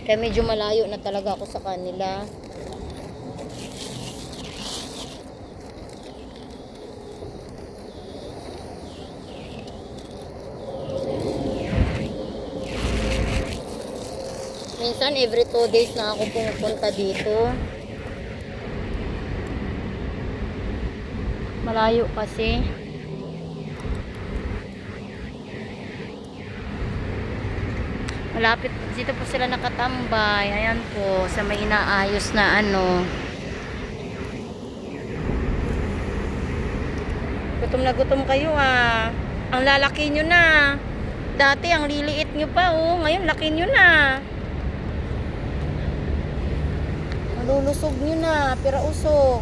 Kaya medyo malayo na talaga ako sa kanila. Minsan every 2 days na ako pumupunta dito. Malayo kasi. Malapit dito po sila nakatambay. Ayan po, sa may inaayos na ano. Gutom na gutom kayo ah. Ang lalaki nyo na. Dati ang liliit nyo pa oh. Ngayon laki nyo na. Lulusog nyo na, pira usog.